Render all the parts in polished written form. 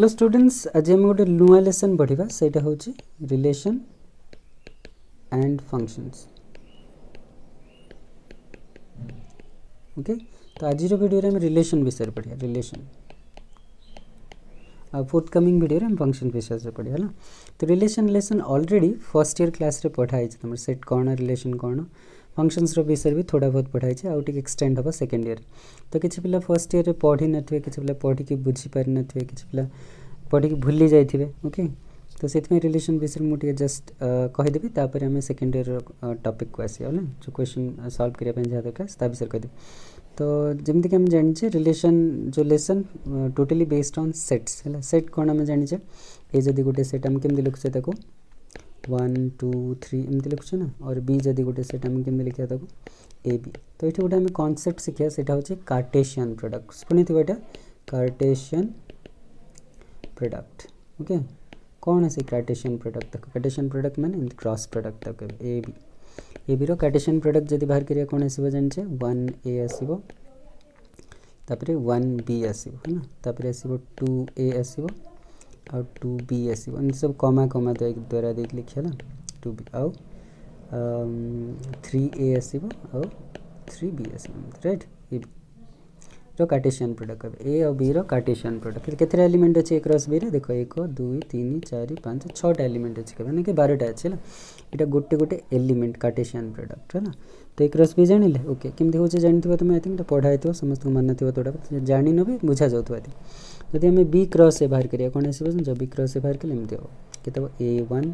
Hello students, आज हम गोटे नुआ लेसन पढ़ा से हूँ रिलेशन एंड फंक्शंस। ओके, तो आज वीडियो हम रिलेशन विषय पढ़ा। रिलेशन फोर्थ कमिंग वीडियो हम फंक्शन विषय से पढ़ा है। तो relation lesson already first year class रे पढ़ाई तुम सेट कौन रिलेशन कौन फंक्शंस विषय भी थोड़ा बहुत पढ़ाई आउ टे एक्सटेंड हम सेकेंड ईयर। तो किसी पिला फर्स्ट ईयर पढ़ी न किसी पिला पढ़ी बुझी पारि न किसी पिला पढ़ी भूली जाइए। ओके, तो से रिलेशन विषय मुझे जस्ट कहीदेवी तापर आम सेकेंड ईयर टॉपिक को आसिया ना जो क्वेश्चन सॉल्व करने जहाँ दरकार विषय कहीदेवी। तो जमीक आम जाने रिलेशन जो lesson totally based on sets है। सेट कौन आम जाने ए जदि गोटे सेट आम केमती लिखुचे 1 2 3 एमती लिखुचे ना, और बी जदि गोटे सेट आम केमती लिखा ए बी। तो ये गोटे आम कॉन्सेप्ट शिखा से हूँ कार्टेशियन प्रोडक्ट। शुणी थी यहाँ कार्टेशियन प्रोडक्ट। ओके, कौन है से कार्टेशियन प्रोडक्ट? देखो कार्टेशियन प्रोडक्ट माने क्रॉस प्रोडक्ट तक ए बी रो कार्टेशियन प्रोडक्ट जदि बाहर करिया कौन आसीबो जानिछे 1a आसीबो, तापरे 1b आसीबो है ना, तापरे आसीबो 2a आसीबो और 2b आसीबो। इन सब कमा कमा द्वारा देख लिखिया ना 2b आउ 3a आसीबो और 3b आसीबो, राइट। ए रो कार्टेशियन प्रोडक्ट ए और बी रो कार्टेशियन प्रोडक्ट केते एलिमेंट अच्छे ए क्रॉस बी रे? देखो 1 2 3 4 5 6टा एलिमेंट अच्छे कहना कि 12टा अच्छे है। यहाँ गोटे गोटे एलिमेंट कार्टेशियन प्रोडक्ट है ना। तो ए क्रॉस बी जानिले। ओके, केमती हो जानते तुम आई थिंक पढ़ाई थो समस्त मन थो थोड़ा जान भी बुझा जाऊ। जब आम बी क्रॉस ए बाहर करिया कौन आसो जब बी क्रॉस ए बाहर कले एमती हो के A1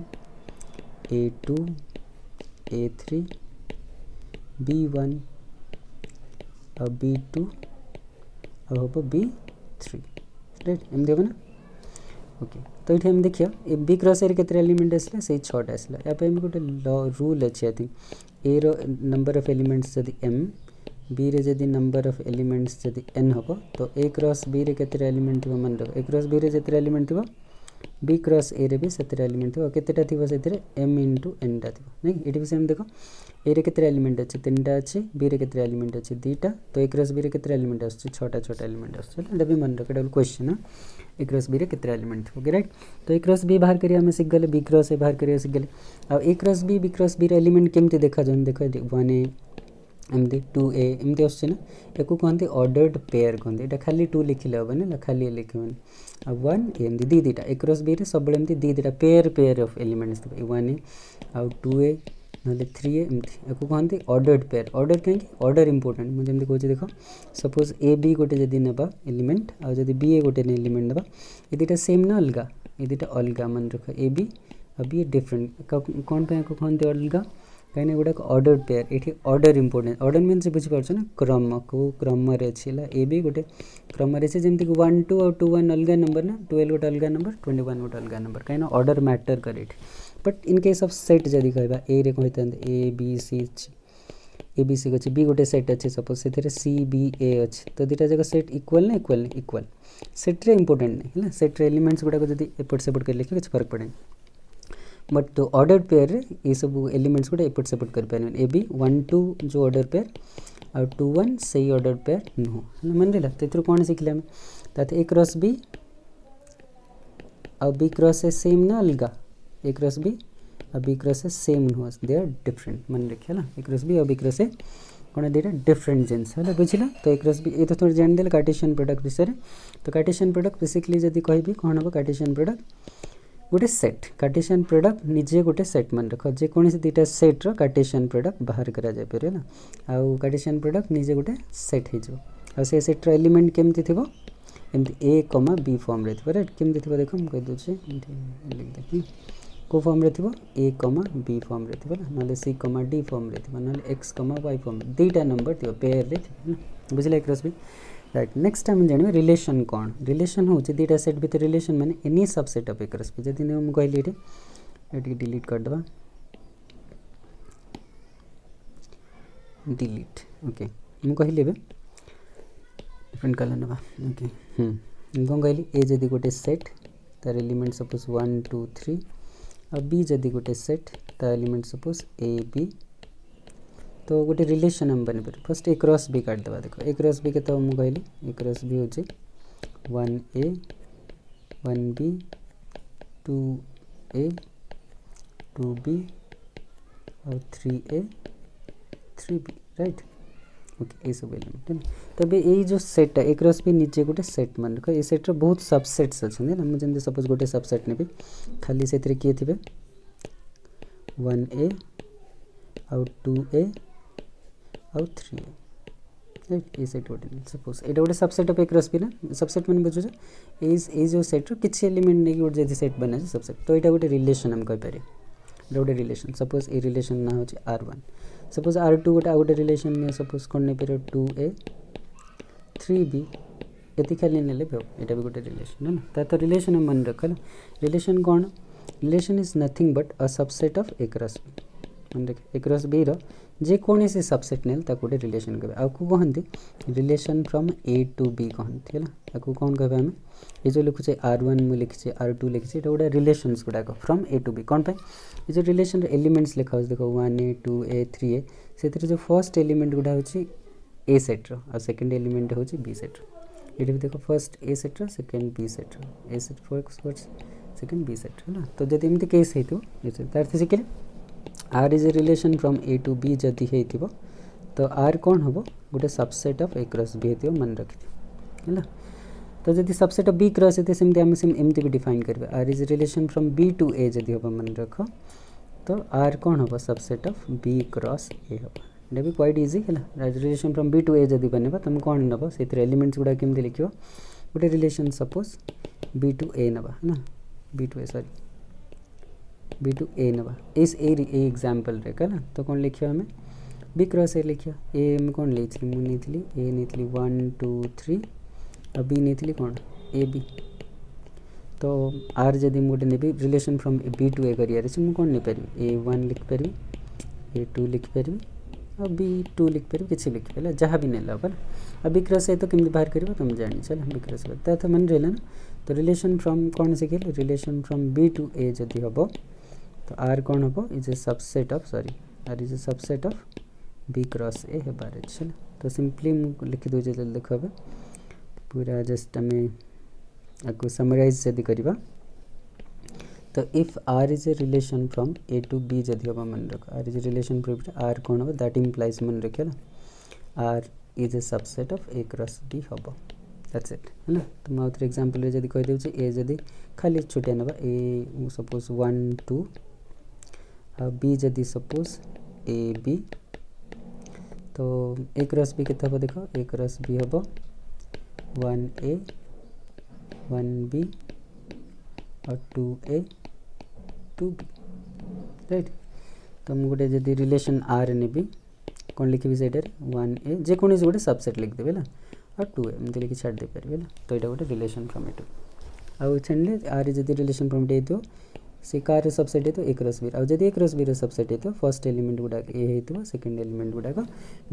A2 A3 B1 और B2 और हम B3, राइट। एमती हम ना। ओके, तो ये हम देखिए ए बी क्रॉस ए के एलिमेंट आसला से 6टा आसला। या गोटे रूल अच्छे आई थिंक ए रो नंबर ऑफ एलिमेंट्स जदि m, बी रे जदि नंबर ऑफ एलिमेंट्स जदि n हम, तो ए क्रॉस बी रे केते एलिमेंट थी मन रख। ए क्रॉस बी रे जिते एलिमेंट थी बी क्रॉस ए रे भी से एलिमेंट थी केतेटा थी से m इंटू n टा थी नहीं। ये भी सेम देखो ए रे केते एलिमेंट अच्छे 3टा अच्छे, बी रे केते एलिमेंट अच्छे 2टा, तो ए क्रॉस बी रे केते एलिमेंट आछे 6टा एलिमेंट आछे। एटा भी मन रख, एटा क्वेश्चन है ए क्रॉस बी रे केते एलिमेंट थी। Okay, right. तो ए क्रॉस बी बाहर करिया हमें सीख गले, बी क्रॉस ए बाहर करिया सीख गले। आ ए क्रॉस बी क्रॉस बी रे एलिमेंट केमती देखा जान देखो 1a एमती 2a एमती आछे ना। एको कहते ऑर्डर्ड पेयर कहते। यहाँ खाली 2 लिखिले हेबनी ना, खाली लिखिबनी आ 1 एमती दीटा ए क्रॉस बी रे सब एमती दीटा pair pair of elements 1a आउ 2a ना 3a एमती एको कहते ऑर्डर्ड पेयर। ऑर्डर कहीं ऑर्डर इंपोर्टेंट मुझे एमती कहूँ देखो सपोज ए बी गोटे जदि नेबा एलिमेंट आ जदि बी ए गोटे एलिमेंट नेबा ये दुटा सेम ना अलगा, ये दुटा अलगा मन रख ए बी और बी डिफरेंट कौन पे कहते अलगा कहीं गुड़ाक ऑर्डर पेयर। ये ऑर्डर इंपोर्टेंट ऑर्डर मीन्स बुझीपार ना क्रम को क्रम अच्छे ए बी गोटे क्रम अच्छे जमीक 1 2 और 2 1 अलग नंबर ना, 12 गोटे अलग नंबर 21 गोटे अलग नंबर कहीं ऑर्डर मैटर करे। But in case of set जदि कहबा ए रे कही ए बी सी ए बी सी अच्छे बी गोटे सेट अच्छे सपोज से सी बी ए अच्छे, तो दुटा जाक सेट इक्वल ना इक्वल नहीं इक्वल सेट्रे इंपोर्टेंट नहीं है। सेट्रे एलिमेंट्स गुड़ाक जब एपट सेपट कर लिखे किसी फर्क पड़े। बट तो ऑर्डर पेयर रे ये सब एलिमेंट्स गुड़ा एपट सेपट कर पारे ए बी 1 2 जो ऑर्डर पेयर और 2 1 से ऑर्डर पेयर नुह है मन रहा। तो कौन शिखले आम ताते ए क्रॉस बी और बी क्रॉस ए सेम ना अलगा, ए क्रॉस बी और बी क्रॉस ए सेम नुह दे आर डिफरेंट मन रखे है। ए क्रॉस बी और बी क्रॉस ए कौन दीटा डिफरेंट जिनस है बुझला। तो ए क्रॉस बी ये तो थोड़ी जान कार्टेशियन प्रोडक्ट विषय। तो कार्टेशियन प्रोडक्ट बेसिकली जब कहि कौन हम कार्टेशियन प्रोडक्ट गोटे सेट कार्टेशियन प्रोडक्ट निजे गोटे सेट मन रख जेकोसी दुटा सेट्र कार्टेशियन प्रोडक्ट बाहर करा जाय पारे ना। आउ कार्टेशियन प्रोडक्ट निजे गोटे सेट हो से सेट्र एलिमेंट केमती थी एमती ए कमा बी फॉर्म रे थी, राइट। केमती थी देख मुझे कहीदे लिख देखी को फॉर्म रे थी ए कमा बी फॉर्म रे थी ना, सी कमा डी फॉर्म रे थी ना, एक्स कमा वाई फॉर्म दुटा नंबर थी पेयर रे थी ना, बुझे cross B, right. Next time जानिए रिलेशन कौन। रिलेशन हूँ दुटा सेट भितर रिलेशन माने any subset of A cross B. जदि मुझे कहली ये डिलीट करदे डिलीट। ओके, मुझे कहली डिफरेंट कलर ना। ओके कौन कहली ए जदि गोटे सेट तार एलिमेंट सपोज 1 2 3 और बी जदि गोटे सेट तार एलिमेंट सपोज ए बी, तो गोटे रिलेशन हम बन पारे। First A cross B काटदेवा। देखो ए क्रॉस बी के मुझे कहली ए क्रॉस बी हूँ 1a 1b 2a 2b और 3a 3b राइट ओके ये सब एलिमेंट है तबे ये जो सेट एक रस भी निजे गोटे सेट मन रख ये सेट्र बहुत सबसेट्स अच्छे ना मुझे सपोज गोटे सबसेट ने खाली से किए थे 1a आउ 2a आउ 3a राइट ये सेट गोटे सपोज ये गोटे सबसेट ऑफ एक रस भी ना सबसेट मैंने बुझे ये जो सेट्र किसी एलिमेंट नहीं गोटे जब सेट बना सबसेट तो यहाँ गोटे रिलेशन आम कहीपर गोटे रिलेशन सपोज ये रिलेशन ना हूँ R1 सपोज R2 गोटे आउ गोटे रिलेशन नहीं सपोज कौन नहीं पार 2a 3b ये खाली ने यहाँ भी गोटे रिलेशन है ना तो रिलेशन मन रख रिलेशन कौन relation is nothing but a subset of एक रस बी मन रख एक रस बी जेकोसी सबसेट ने गोटे रिलेशन कहे आपको कहते relation from A to B कहते है आपको कौन कहे आम ये जो लिखुचे R1 मुझे लिखी R2 लिखी गोटे रिलेशंस गुड़ाक फ्रॉम ए टू बी कौन पे ये जो रिलेशन एलिमेंट्स लिखा देख 1a 2a 3a से जो फर्स्ट एलिमेंट गुड़ा हूँ ए सेट्र और सेकेंड एलिमेंट हूँ बी सेट्र ये भी देख फर्स्ट ए सेट्र सेकेंड बी सेट्र A set first second B सेट्र है ना तो जब एमती केस होता शिखिले R is a relation from A to B जदि हो तो R कौन हम गोटे subset of A cross B हो मन रखी है तो जब सबसेट ऑफ बी क्रॉस होते सेमती आम एमती भी डिफाइन करेंगे R is relation from B to A जदि हम मन रख तो R कौन हम subset of B cross A हम ये भी क्वाइट इजी है relation from B to A जदि बनवा तुम कौन नब से एलिमेंट्स गुड़ा केमती लिख गोटे relation suppose B to A नवा है ना B to A sorry B to A नवा इस ए एग्जाम्पल रे ना तो कौन लिखा आम बी क्रॉस ए लिखा ए में कौन लिखी मुझे ए नहीं 1 2 3 और बी नहीं कौन ए बी तो आर जदि गोटे ने रिलेशन फ्रॉम बी टू ए कर कौन नहीं पारि A1 लिखिपारि A2 लिखिपारि और B2 लिखिपारि किसी लिखिपारे जहाँ भी नहीं है अब बी क्रॉस ए तो केमती बाहर कर तुम जानी चल बी क्रॉस तो मन रहा ना तो रिलेशन फ्रॉम कौन सीखे relation from B to A जदि हम तो आर कौन हम is a subset of sorry R is a subset of B cross A हेबार चल तो सिंपली लिखी दूचे देख पूरा जस्ट आम आपको समराइज जदि करवा तो if R is a relation from A to B जदि हम मन रख R is a relation from R कौन हम दैट इम्प्लाइज मन रखे R is a subset of A cross B हम दैट्स इट है ना तो मैं आउे एग्जांपल जदि कह दूँ ए जदि खाली छोटिया नवा ए सपोज 1 2 बी जदि सपोज ए बी तो ए क्रॉस बी केते हम देख ए क्रॉस बी हम 1a 1b और 2a 2b राइट तो मुझे गोटे जदि रिलेशन आर ने कौन लिखी से 1a जेकोसी गोटे सबसेट लिखिदेवे ना और 2a एमती लिखी छाड़ दे पारे तो यहाँ गोटे रिलेशन फ्रॉम ए टू आउ छाड़े आर जदि रिलेशन फ्रॉम ए हो से कार सबसेट हो ए क्रॉस बी आउ जदि ए क्रॉस बी सबसेट हो फर्स्ट एलिमेंट गुड़ाक ए हो सेकेंड एलिमेंट गुड़ाक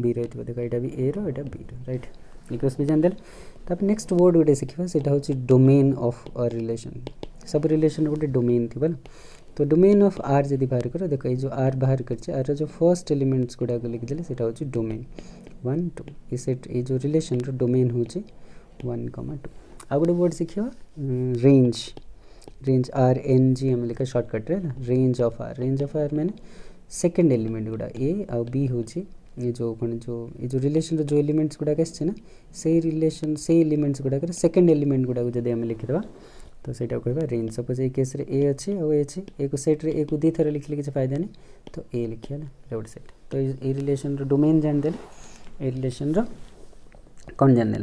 बी रही देख यहाँ भी ए रहा बी राइट ए क्रॉस बी जान तब नेक्स्ट वर्ड गोटे शिखा से हूँ डोमेन ऑफ अ रिलेशन सब रिलेशन गोटे डोमेन थी ना तो डोमेन ऑफ आर जदि बाहर कर देख ये जो आर बाहर कर आर जो फर्स्ट एलिमेंट्स गुड़ाक लिखिदे से हूँ डोमेन 1 2 ये सेट ये जो रिलेशन डोमेन हूँ 1 2 आ गोटे वर्ड शिखा रेंज रेंज RNG आम लिखा सर्टकट रे ना रेंज ऑफ आर मैंने सेकेंड एलिमेंट गुड़ा ए आउ बी हूँ ये जो कौन जो ये जो रिलेशन जो एलिमेंट्स गुड़ाक आसे ना से रिलेशन से एलिमेंट्स गुड़ाक सेकेंड एलिमेंट गुड़ाक जब आम लिखिदेवा तो सहीटा कह रेंज सपोज ये केस रे ए अच्छे और ए अच्छे ए को सेट रे ए को 2 थर लिखले किसी फायदा नहीं तो ए लिखिए ना गोटे सेट तो ये रिलेशन डोमेन जानदे ए रिलेशन कौन जानदे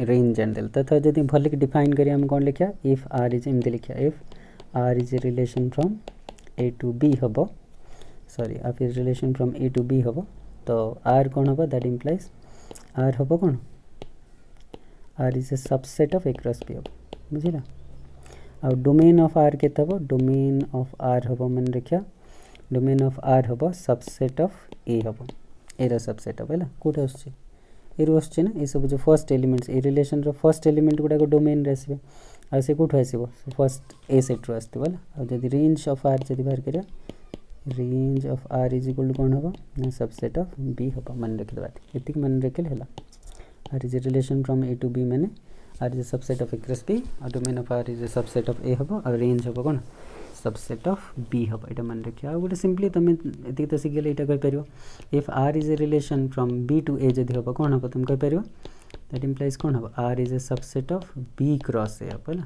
रेंज जानदे तथा जब भल डिफाइन करिए हम कौन लिखा इफ आर इज एमती लिखा if R is a relation from A to B हम सॉरी आप relation from A to B हम तो आर कौन हम दैट इम्प्लाइज आर हम कौन R is a subset of A cross B हम बुझिला आ डोमेन ऑफ आर के डोमेन ऑफ आर हम मन रखा डोमेन ऑफ आर हम सबसेट ऑफ ए हम ए सबसेट ऑफ है कौटे आसुच्छे एरु आसुच्छे ना ये सब जो first elements a relation first element गुड़ाक domain रे आसबे आ से कौटू आसब फर्स्ट ए सेट रू आसथिबो आ जदि रेंज ऑफ आर जदि बाहर करिया range of R is equal to कौन हम ना सबसेट ऑफ बी हम मन रखिदेबा एतिक मन रखिले हला R is a relation from A to B मैंने R is a subset of A cross B और domain of R is a subset of A हम और रेंज हम कौन सबसेट ऑफ बी हम यहाँ मन रखिए आ गोटे सिंपली तुम ये तो शिखिगले यहाँ कहीपर if R is a relation from B to A जदि हम कौन हम तुम कहीपर दैट इम्प्लाइज कौन हम R is a subset of B cross A हम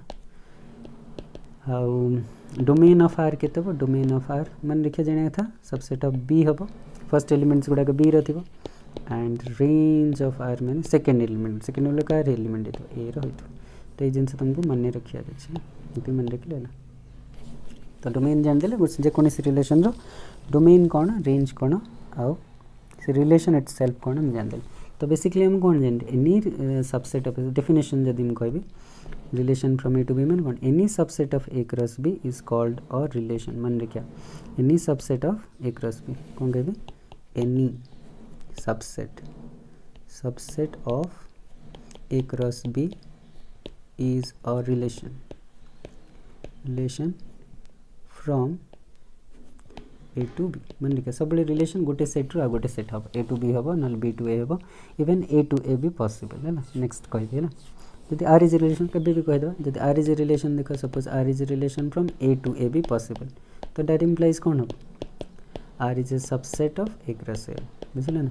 हाउ डोमेन ऑफ आर के डोमेन ऑफ आर मन रखिए जाना था सबसेट ऑफ बी हम फर्स्ट एलिमेंट्स गुड़ाक बी रही एंड रेंज ऑफ आर मैंने सेकेंड एलिमेंट कार एलिमेंट ये ए रही तो ये जिनस तुमको मन रखा अच्छे मन रखिले तो डोमेन जानदेले जेकोसी रिलेशन रो डोमेन कौन रेंज कौन आउ से रिलेशन इट सेल्फ कौन हम जानदेले तो बेसिकली हम कौन जान एनी सबसेट ऑफ डेफिनेशन जदि मुझे कहबी relation from A to B मान कौन any subset of A cross B is called और रिलेशन मन रखिया any subset of A cross B कौन कहबी any subset of A cross B is a relation from A to B मन रखिए सब रिलेशन गोटे सेट रू आ गोटे सेट हम ए टू बी हम ना बी टू ए हम इवन ए टू ए भी पॉसिबल है ना नेक्स्ट कही है जदि आर इज रिलेशन के भी कहीदे जदि आर इज रिलेशन देख suppose R is relation from A to A भी पॉसिबल तो दैट इम्प्लाइज कौन हम R is a subset of A cross A बुझे ना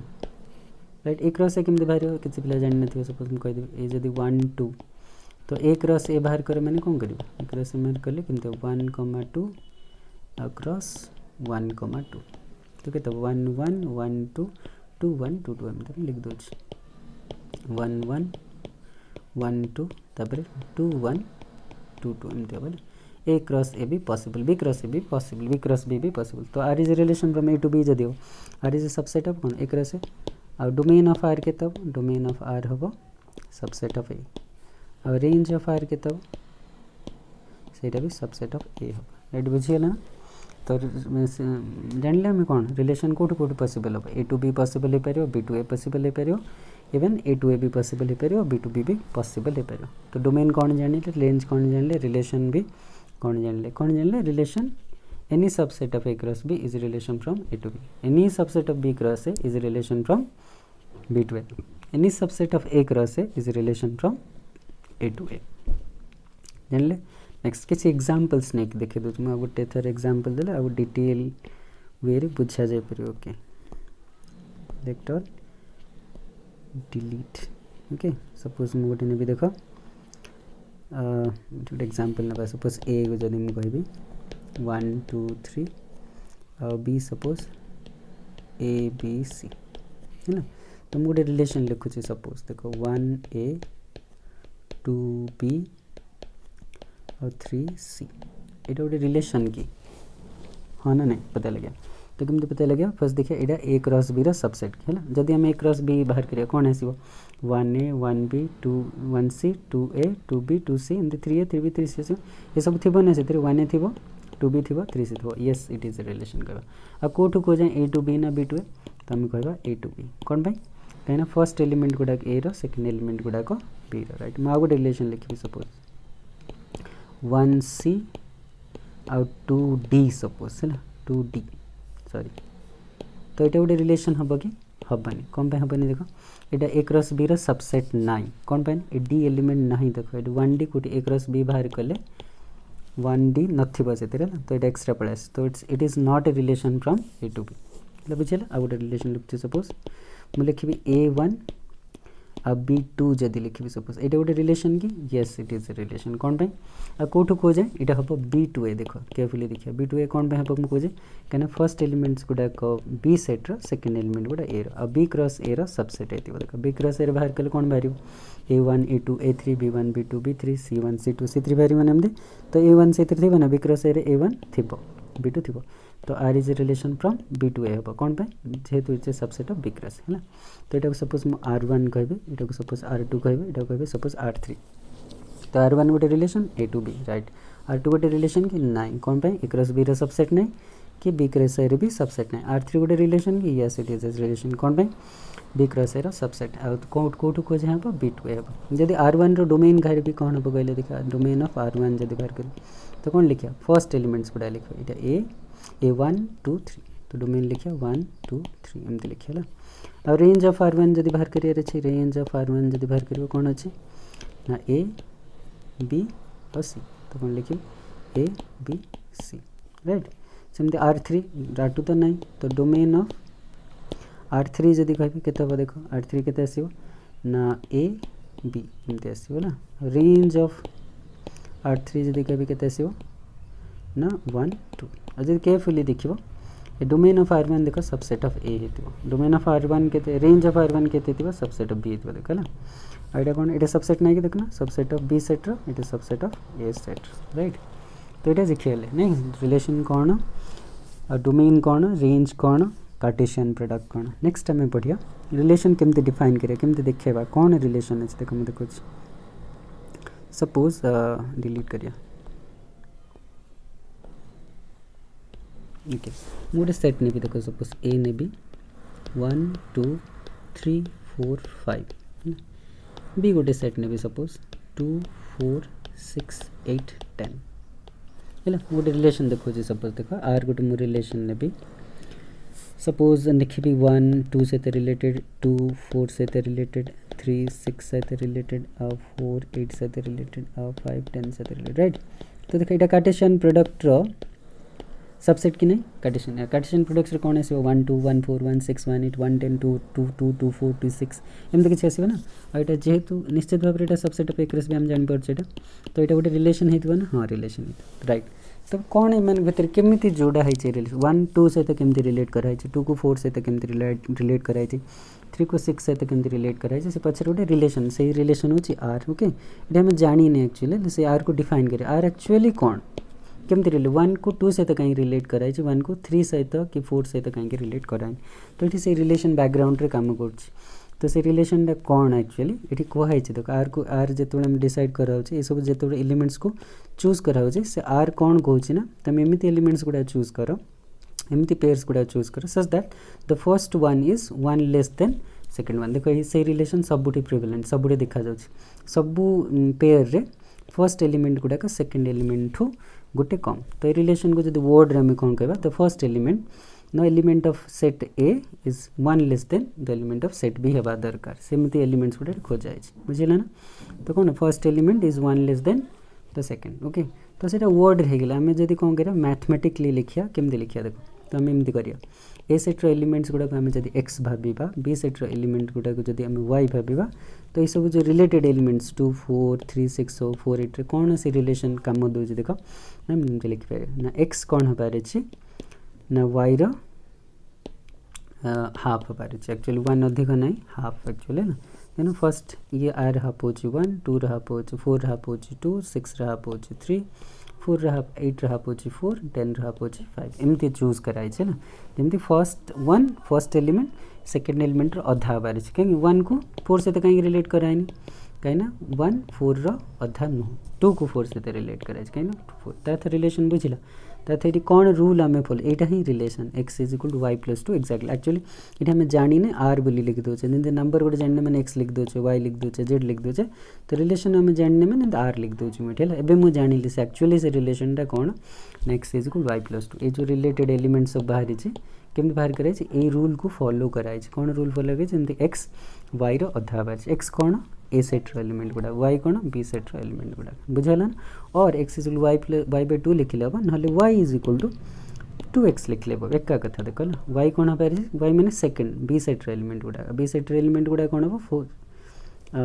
राइट ए क्रॉस ए केमती बाहर किसी पिला जान नथिबे सपोज हम कहीदेबे ए जदि 1 2 तो ए क्रॉस ए बाहर करे मैंने कौन करियो ए क्रॉस ए बाहर कले केमती 1 2 क्रॉस 1 2 तो कहते 1 1 1 2 2 1 2 2 एमती लिख दूँ 1 1 1 2 तापर 2 1 2 2 एमती बोले ए क्रॉस ए भी पॉसिबल बी क्रॉस ए भी पॉसिबल बी क्रॉस बी भी पॉसिबल तो R is a relation from A to B जदि हो R is a subset of कौन ए क्रॉस ए और डोमेन ऑफ आर के तब डोमेन ऑफ आर हम सबसेट ऑफ ए और रेंज ऑफ आर के तब सेटा भी सबसेट ऑफ ए हम राइट बुझीगला तो जानले हमें कौन रिलेशन कोठी कोठी पॉसिबल हम ए टू बी पॉसिबल हो power B to a possible हो पार इवन ए टू ए भी पॉसिबल हो पार बी टू बी भी पॉसिबल हो पार तो डोमेन कौन जान रेंज कौन जान रिलेशन भी कौन जान relation any subset of A cross B is relation from A to B any subset of B cross A is relation from B to A any subset of A cross A is relation from A to A जानले next किसी examples नहीं देखे दूँ तुम गोटे थर example देले आ detail वे रे बुझा जाय पर okay vector delete okay suppose मु गोटे नेबी देख गोटे एग्जांपल ना सपोज ए को जदि मु कहबी 1 2 3 और B suppose A B C है ना तो मुझे गोटे रिलेशन लिखुची सपोज देखो 1 ए 2 बी और 3 सी ये गोटे रिलेशन की हाँ ना नहीं पता लगे तो कमी पता लगे फर्स्ट देखिए यहाँ ए क्रॉस बी सबसेट है ना जदि हम ए क्रॉस बी बाहर करिए कौन आसो 1 ए 1 बी 2 1 सी 2 ए 2 बी 2 सी एमती 3 ए 3 बी 3 सी ये सब थी ना से 1 ए थी 2 बी थी 3 सी थी yes it is a relation कह कौटू कह जाए ए टू बी ना बी टू ए तो आम कह ए टू बी कौन भाई कहीं फर्स्ट एलिमेंट गुड़ाक ए सेकेंड एलिमेंट गुड़ाक बी राइट मुझे गोटे रिलेशन लिखी सपोज 1 सी आउ 2 डी सपोज है ना 2 डी सॉरी तो ये गोटे रिलेशन हम कि हेनी कौन पे हेनी देख यहाँ ए क्रॉस बी सबसेट नाई कौन पे डी एलिमेंट ना देख ये 1 डी कोटी ए क्रॉस बी बाहर कले 1 डी नथिबो से तो ये एक्स्ट्रा पड़े तो it is not a relation from A to B बुझे आ गोटे रिलेशन लिखुची सपोज मुझे लिखी A1 आ B2 जदि लिखी सपोज ये गोटे रिलेशन की yes it is a relation कौन पे आ कौटू कह जाए यहाँ हम B2A देख केयरफुली देखिए B2A कौन पे हम कहे कहीं फर्स्ट एलिमेंट्स गुड़ाक बी सेट्र सेकेंड एलिमेंट गुड़ा A B cross A subset होती देख बी क्रॉस ए बाहर कले कौन बाहर A1 A2 A3 B1 B2 B3 C1 C2 C3 बाहर मैंने तो A1 C3 थी ना बी क्रॉस ए A1 थी B2 थी तो R is a relation from B to A हम कौन पे जेहेतु it's a subset of B cross है ना तो यहाँ सपोज मु R1 कहे यहाँ सपोज R2 कहे यहाँ कहे सपोज R3 तो R1 गोटे relation A to B right R2 गोटे रिलेशन कि नाई कौन पे ए क्रॉस बी सबसेट नहीं कि बी क्रॉस ए भी सबसेट नहीं R3 गोटे रिलेशन कि yes it is a relation कौन पे बी क्रॉस ए सबसेट कौटू कहे हम बी टू ए हम जब R1 डोमेन घर भी कौन हम कहले देखा डोमेन ऑफ R1 जब बाहर कर तो कौन लिखा फर्स्ट एलिमेंट्स गुड़ा लिखा यहाँ A1 2 3 तो डोमेन लिखा 1 2 3 एमती लिखे है और रेंज ऑफ R1 जब बाहर कर रेंज ऑफ R1 जब बाहर कर कौन अच्छे ना ए बी और सी तो कौन लिखे ए बी सी राइट सेमती R3 R2 तो नहीं तो डोमेन ऑफ R3 जदि कह के देख R3 के आसो ना ए बी एमती आसो ना रेंज ऑफ R3 जदि कह के आसो ना 1 2 और जब केयरफुली देखो डोमेन ऑफ R1 देख सबसेट ऑफ ए हो डोमेन ऑफ R1 के रेंज ऑफ R1 के सबसेट ऑफ बी देख ना और ये कौन ये सबसेट नहीं कि देखना सबसेट ऑफ बी सेट रो subset of A set right तो ये देखिए नहीं रिलेशन कौन और डोमेन कौन रेंज कौन कार्टेशियन प्रोडक्ट कौन नेक्स्ट आम पढ़िया रिलेशन केमती डिफाइन करिया केमती देखा कौन रिलेशन अच्छे देख मैं देखुच सपोज डिलीट करिया ओके मोटे सेट ने भी देखो सपोज ए ने भी 1 2 3 4 5 बी गोटे सेट ने भी सपोज 2 4 6 8 10 है गोटे रिलेशन देखो सपोज देख आर गोटे मो रिलेशन ने भी सपोज देखी 1 2 सहित रिलेटेड 2 4 सहित रिलेटेड 3 6 सहित रिलेटेड 4 8 सहित रिलेटेड 5 10 सहित रिलेटेड राइट तो देख यहाँ कार्टेशियन प्रोडक्ट रो सबसेट कि नहीं कार्टेशियन प्रोडक्ट्स कौन आसो 1 2 1 4 1 6 1 8 1 10 2 2 2 2 4 2 6 एमती किसी आसो ना और यहाँ जेहेतु निश्चित भाव में सबसेट ऑफ एक्रेस भी आम जापर तो यहाँ गोटे रिलेशन होता ना हाँ रिलेशन होता राइट तो कौन एम भर केमी जोड़ा है रिलेशन 1 2 सहित केमती रिलेट कराई 2 को 4 सहित केमती रिलेट कराई 3 को 6 सहित केमती रिलेट कराई से पछे गोटे रिलेशन से रिलेशन हूँ आर ओके ये आम जाने एक्चुअली से आर को डिफाइन करें आर एक्चुअली कौन केमती रिलेट 1 को 2 सहित कहीं रिलेट कराई 1 को 3 सहित कि 4 सहित कहीं रिलेट कराई तो ये से रिलेशन बैकग्राउंड रे काम कर तो से रिलेशन कौन एक्चुअली ये कहुई देख आर को आर जो डिसाइड कराऊे ये सब जो एलिमेंट्स को चूज कराऊे से आर कौन कहूँ ना तुम एमती एलिमेंट्स गुड़ा चूज कर एमती पेयर्स गुड़ा चूज कर such that the first one is 1 less then second one देख से रिलेशन सबुठी प्रिविलेंट सबुठी देखा सबू पेयर रे फर्स्ट एलिमेंट गुड़ाक सेकेंड एलिमेंट ठू गोटे कम तो ये रिलेशन को जो वर्ड रे आम कौन कह the first element no element of set A is 1 less than the element of set B हेबा दरकार सेमती एलिमेंट्स गुड़ा खोजाई बुझेगा ना तो कौन first element is 1 less than the second okay तो सीटा वर्ड रहीगला आम जब कौन करिया मैथमेटिकली लिखिया केमती लिखिया देखो तो आम एमती करिया ए सेट्र एलिमेंट्स गुड़ाक आम जब एक्स भाविबा बी सेट्र एलिमेंट गुड़ाक जब आम वाई भाविबा तो ये सब जो रिलेटेड एलिमेंट्स 2 4 3 6 4 8 रे कौन से रिलेशन काम दूँ देख आम एमती लिखिपारे ना एक्स कौन होबार अच्छे ना वाई रो हाफ होबार अच्छे एक्चुअली 1 अधिक ना हाफ एक्चुअली ना देन फर्स्ट ये आर हाफ हो 1 2 हाफ हो 4 हाफ हो 2 6 हाफ हो 3 4 हाफ 8 हाफ हो 4 10 हाफ हो 5 एमती चूज कराई ना जमी फर्स्ट एलिमेंट सेकेंड एलिमेंट अधा हबार अच्छे कहीं 1 को 4 सहित कहीं रिलेट कराएनि कहीं 1 4 रो अधा नुह 2 को 4 सहित रिलेट कराई कहीं 4 तार रिलेशन बुझला तार ये कौन रूल आम फॉलो यहाँ ही relation X is equal to Y plus 2 exactly actually ये आम जाने आर बोली लिख दूचे जमी नंबर गोटे जानने मैंने एक्स लिख दूचे वाई लिख दूचे जेड लिख दूचे तो रिलेशन आम जानने मैंने आर लिख दूचे मुझे एवं मुझे जानी से एक्चुअली से रिलेशन कौन ना x is equal y plus 2 ये जो रिलेटेड एलिमेंट सब बाहरी केमती बाहर कराई ये रूल को फॉलो कराई कौन रूल फॉलो कर एक्स वाई रो अधा बाहर एक्स कौन ए सेट्र एलिमेंट गुड़ा वाई कौन बी सेट्र एलिमेंट गुड़ा बुझेगा और x is y y by 2 लिखले हम ना Y is equal to 2x लिखले एका कथा देख ना वाई कौन हबार वाई मैंने सेकेंड बी सेट्र एलिमेंट गुड़ा बी सेट्र एलिमेंट गुड़ा कौन हम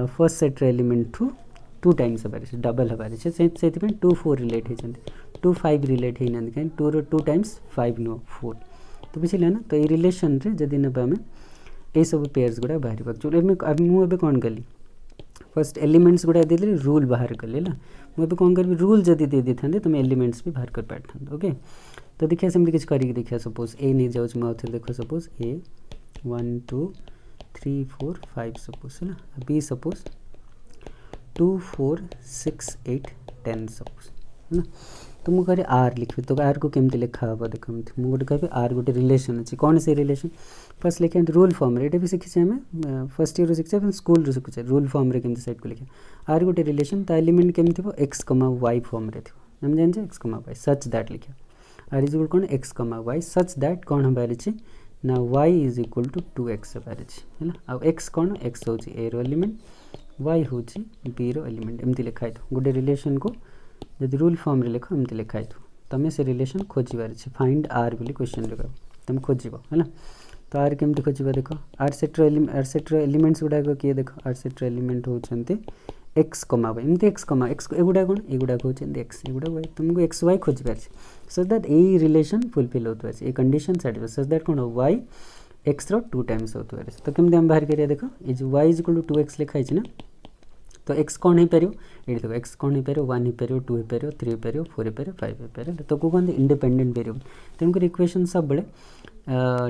फर्स्ट सेट्र एलिमेंट ठू 2 टाइम्स हबार डबल हबार से 2 4 रिलेट होती 2 5 रिलेट होना कहीं 2 रो 2 टाइम्स 5 नो 4 तो बुझे ना तो ये रिलेशन रे जदि ना आम ये सब पेयर्स गुड़ा बाहर एक्चुअली मुझे कौन कली फर्स्ट एलिमेंट्स गुड़ा दे रूल बाहर कले ना मुझे कौन करी रूल जदि दे दी था तुम एलिमेंट्स भी बाहर कर पाता ओके तो देखिए सेमती किसी करके देखिए सपोज ए नहीं जाऊँ मैं आउे देख सपोज ए 1 2 3 4 5 सपोज है ना बी सपोज 2 4 6 8 10 सपोज है ना तो मुझे कह आर लिखी तो आर को केमती लिखा हम देख मुझे कह आर गोटे रिलेशन अच्छे कौन से रिलेशन फर्स्ट लिखे रूल फॉर्म ये भी शिखी आम फर्स्ट ईयर शिखे स्कूल शिखुचे रूल फॉर्म रे केमती सेट को लिखे आर गोटे रिलेशन ता एलिमेंट केमती थो एक्स कमा वाई फॉर्म रे थो आम जाने x comma Y such that लिखे आर इज इक्वल कौन x comma Y such that कौन हबार अच्छे ना Y is equal to 2x हबार अच्छे है ना आ एक्स कौन एक्स हूँ ए रो एलिमेंट y हूँ b रो एलिमेंट एमती लिखाई थो गोटे रिलेशन को जब रूल फॉर्म रे लिख एमती लिखाई थो तुम से रिलेशन खोजार अच्छे फाइंड आर बोली क्वेश्चन रे तुम खोज है तो आर केमती खोजा देख आर सेट्र एलिमेंट्स गुड़ाक किए देख आर सेट्र एलिमेंट होती एक्स कमा वाई एमती एक्स कमा एक्स एगुड़ा कौन एगुड़ा हूँ एक्स एगुड़ा वाई तुमको एक्स वाई खोजार सो दैट यही रिलेशन फुलफिल होता है कंडीशन साटिस्फाई सो दैट कौन वाई एक्स रो 2 टाइम्स होता है तो केमती आम बाहर करिया देख ये जो Y is equal to 2x लिखाई ना तो एक्स कौन हो पार ये देखो एक्स कौन हो पार 1 हो पार 2 हो पार 3 हो पार 4 हो पार 5 हो पार तो को कहते इंडिपेंडेंट वेरिएबल तेणुकर इक्वेशन सब बड़े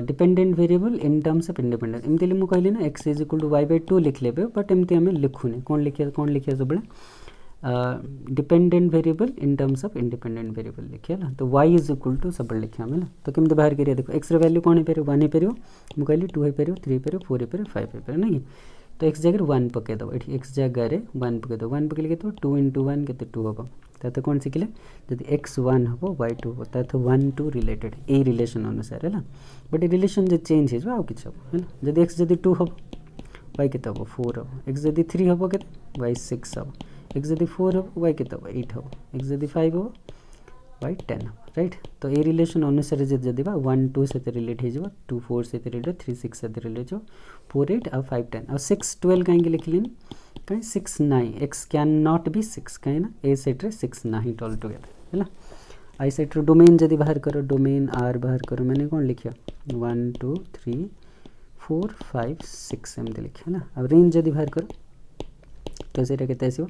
dependent variable in terms of independent एमती मुझे कहली ना x is equal to y by 2 लिख ले बट एमती आम लिखुने कौन लिखिया सब dependent variable in terms of independent variable लिखिए ना तो y इज इक्वल टू सब लिखिया है तो केमती बाहर करिए देखो एक्स वैल्यू कौन हो पार 1 हो पार मुझे कहली 2 हो पार 3 हो पार 4 हो पार 5 हो पार नहीं तो एक्स जगह 1 पकईदेव ये एक्स जगह 1 पकईदेव 1 पकड़े के 2 इंटू 1 के 2 हम तो कौन शिखिले जब एक्स 1 हम वाई 2 हम तो 1 2 रिलेटेड यही रिलेशन अनुसार है बट रिलेशन जो चेंज हो आउ कि है जब एक्स जब 2 हम वाई के 4 हम एक्स जब 3 हम के वाई 6 हम एक्स जब 4 हम वाई के 8 हम एक्स जब 5 हम वाई 10 हम राइट तो ये रिलेशन अनुसार जब 1 2 से रिलेट हो 2 4 से रिलेट 3 6 से रिलेट हो 4 8 और 5 10 और 6 12 कहीं लिखिले कहीं 6 9 एक्स कैन नॉट बी 6 कहीं ना ए सेट रे 6 नहीं ऑल टुगेदर है आई सेट रो डोमेन जब बाहर करो डोमेन आर बाहर करो मैंने कौन लिखिया 1 2 3 4 5 6 एमती लिखिया ना अब रेंज जब बाहर करो तो से केते आसो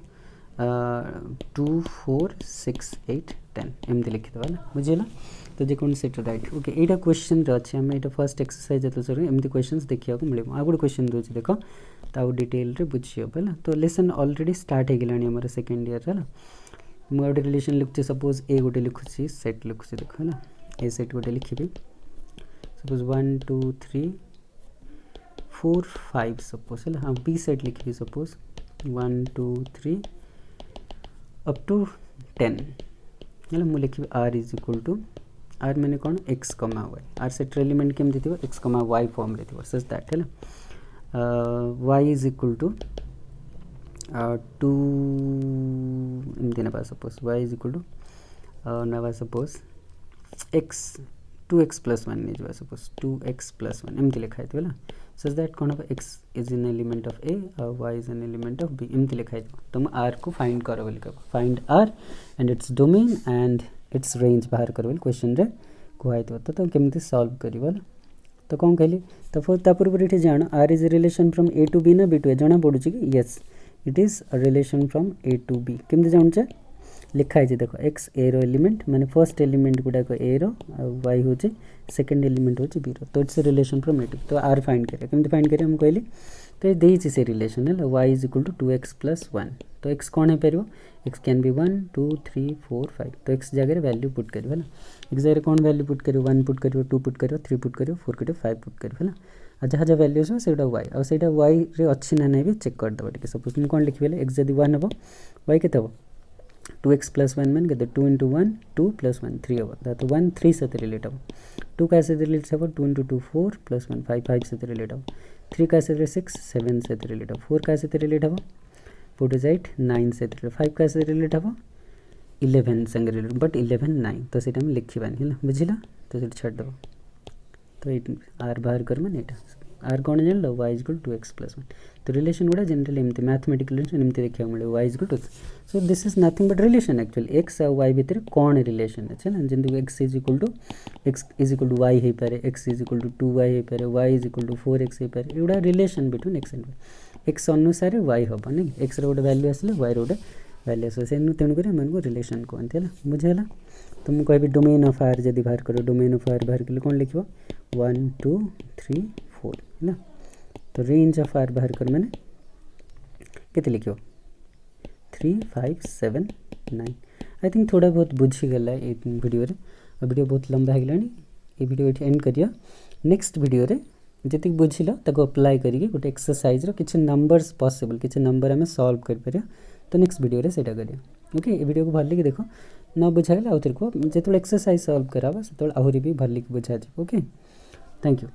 2 4 6 8 10 एमती लिखिदेव ना बुझेगा तो जेको सेट राइट ओके यहाँ क्वेश्चन अच्छे आम यहाँ फर्स्ट एक्सरसाइज जो सर एमती क्वेश्चन देखा मिले आ गोटे क्वेश्चन दूसरी देख तो डिटेल रे बुझी हम है तो लेसन ऑलरेडी स्टार्ट हो गला सेकेंड ईयर है मुझे गोटे रिलेशन लिखुचे सपोज ए गोटे लिखुची सेट लिखुची देख है ए सेट गोटे लिखी सपोज 1 2 3 4 5 सपोज है हाँ बी सेट लिखी सपोज 1 2 3 अप टू 10 है मुझे लिखी R is equal to R मैंने कौन x comma Y are सेट्र element केमती थी एक्स कमा वाई फॉर्म रे थी सच दैट है वाई इज इक्वल टू 2 एमती ना suppose y is equal to ना सपोज एक्स 2x + 1 नहीं सपोज 2x + 1 एमती लिखाई थी है सच दैट कौन हम X is an element of A और Y is an element of B एमती लिखाई तुम आर को फाइंड कर बोली कह find R and its domain and its range बाहर कर क्वेश्चन रे कहई तो केमती सॉल्व कर तो कौन कहली तो पूर्व ये जान R is a relation from A to B ना बी टू ए जना पड़ू कि yes it is a relation from A to B केमती जानचे लिखाई देख एक्स ए रो एलिमेंट माने फर्स्ट एलिमेंट गुड़ाक ए रो वाई हूँ सेकेंड एलिमेंट हूँ बी रो तो it's relation from A to तो आर फाइंड करें केमती फाइंड करें हम कहली तो ये देती से रिलेशन है y is equal to 2x + 1 तो एक्स कौन हो पार एक्स कैन बी 1 2 3 4 5 तो एक्स जगह वैल्यू पुट कर एक्स जगह कौन वैल्यू पुट कर 1 पुट कर 2 पुट कर 3 पुट कर 4 कर 5 पुट कर है जहाँ जहाँ वैल्यू हो से वाई और से वाई रे अच्छी ना नहीं भी चेक करदेव टे सपोज मुझे कौन लिखी एक्स जब 1 हम वाई के 2x + 1 मान के 2 × 1 2 + 1 3 हम तो 1 3 से रिलेट हम 2 का से रिलेट हम 2 × 2 4 + 1 5 5 से रिलेट हम 3 का से 6 7 से रिलेट हम 4 का से रिलेट हम 4 × 8 9 से रिलेट 5 का से रिलेट हम 11 संगे रिलेट बट 11 9 तो से लिखिबानी है बुझिला तो छाड़देव तो ये आर बाहर कर मैंने आर कौन जान लो वाई इक्वल 2x + 1 तो रिलेशन गुड़ा जनरली एमती मैथमेटिकल रिलेशन एमती देखा मिले y equal to so this is nothing but relation actually x और वाई भितर कौन रिलेशन अच्छे ना जमी x is equal to y हो पारे x is equal to 2y हो पारे Y is equal to 4x हो पारे एगुड़ा relation between X and Y X अनुसार वाई हम नहीं एक्स रोटे वैल्यू आसले वाई रोटे वैल्यू आस तेणुक एम रिलेशन कहते हैं बुझेगा तो मुझे कह डोमेन ऑफ आर जब बाहर कर डोमेन ऑफ आर बाहर कले कौन लिख 1 2 3 4 है तो रेंज ऑफ आर बाहर कर मैंने केते लिखो 3 5 7 9 आई थिंक थोड़ा बहुत बुझीगला ये वीडियो रे वीडियो बहुत लंबा हो गलानी ये वीडियो ये एंड करिया नेक्स्ट वीडियो रे जति बुझिल ताको अप्लाई करिके गोटे एक्सरसाइज रो किछि नंबर्स पॉसिबल किछि नंबर हमें सॉल्व कर परिया तो नेक्स्ट वीडियो रे सेटा करिया ओके ये वीडियो को भल्ली के देखो न बुझाइले आउ तेरे को जेतोल एक्सरसाइज सॉल्व कराबा सेतोल आहुरी भी भल्ली के बुझा जे ओके थैंक यू।